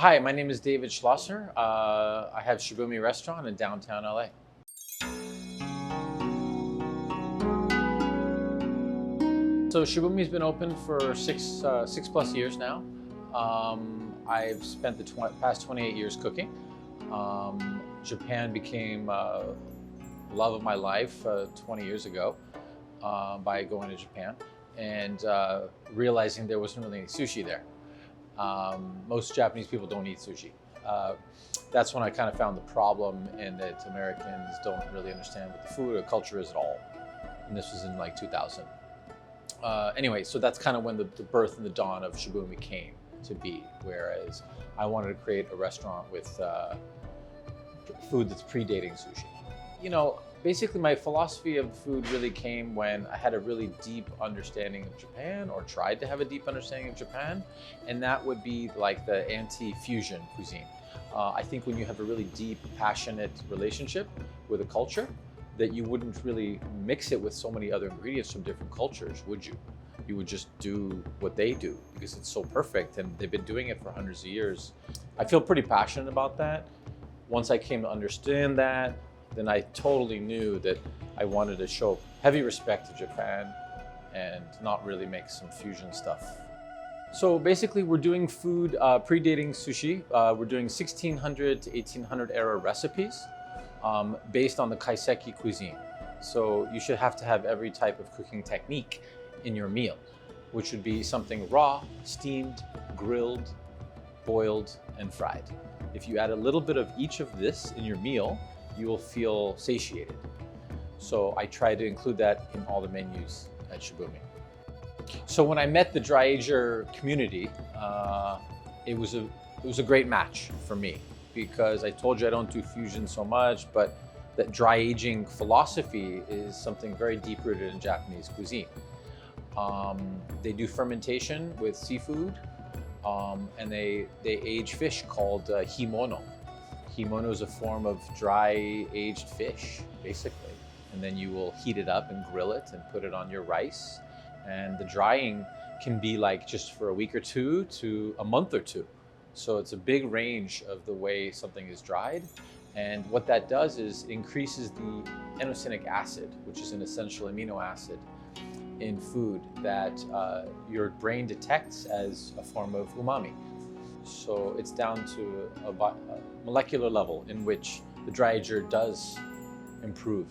Hi, my name is David Schlosser. I have Shibumi restaurant in downtown LA. So Shibumi's been open for six plus years now. I've spent the past 28 years cooking. Japan became love of my life 20 years ago by going to Japan and realizing there wasn't really any sushi there. Most Japanese people don't eat sushi. That's when I kind of found the problem in that Americans don't really understand what the food or culture is at all. And this was in like 2000. Anyway, so that's kind of when the birth and the dawn of Shibumi came to be, whereas I wanted to create a restaurant with food that's predating sushi. You know, basically my philosophy of food really came when I had a really deep understanding of Japan, or tried to have a deep understanding of Japan, and that would be like the anti-fusion cuisine. I think when you have a really deep, passionate relationship with a culture, that you wouldn't really mix it with so many other ingredients from different cultures, would you? You would just do what they do because it's so perfect and they've been doing it for hundreds of years. I feel pretty passionate about that. Once I came to understand that, then I totally knew that I wanted to show heavy respect to Japan and not really make some fusion stuff. So basically we're doing food predating sushi. We're doing 1600 to 1800 era recipes based on the kaiseki cuisine. So you should have to have every type of cooking technique in your meal, which would be something raw, steamed, grilled, boiled, and fried. If you add a little bit of each of this in your meal, you will feel satiated. So I try to include that in all the menus at Shibumi. So when I met the dry ager community, it was a great match for me, because I told you I don't do fusion so much, but that dry aging philosophy is something very deep rooted in Japanese cuisine. They do fermentation with seafood, and they age fish called himono. Himono is a form of dry aged fish, basically. And then you will heat it up and grill it and put it on your rice. And the drying can be like just for a week or two to a month or two. So it's a big range of the way something is dried. And what that does is increases the inosinic acid, which is an essential amino acid in food that your brain detects as a form of umami. So it's down to a molecular level in which the dry ager does improve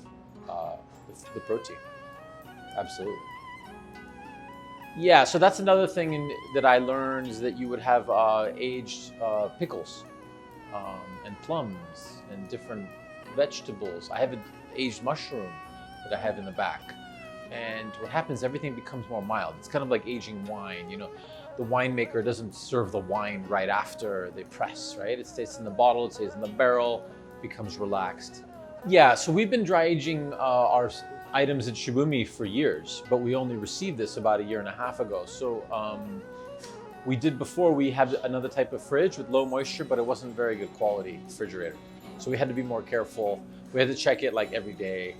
the protein. Absolutely. Yeah, so that's another thing that I learned, is that you would have aged pickles and plums and different vegetables. I have an aged mushroom that I have in the back. And what happens, everything becomes more mild. It's kind of like aging wine, you know. The winemaker doesn't serve the wine right after they press, right? It stays in the bottle, it stays in the barrel, becomes relaxed. Yeah, so we've been dry aging our items at Shibumi for years, but we only received this about a year and a half ago. So we had another type of fridge with low moisture, but it wasn't very good quality refrigerator. So we had to be more careful. We had to check it like every day.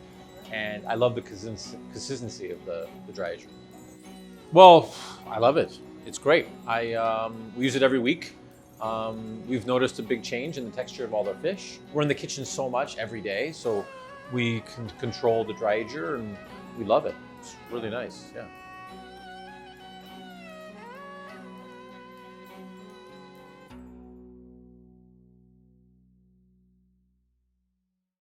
And I love the consistency of the dry ager. Well, I love it. It's great. We use it every week. We've noticed a big change in the texture of all our fish. We're in the kitchen so much every day, so we can control the dry ager, and we love it. It's really nice, yeah.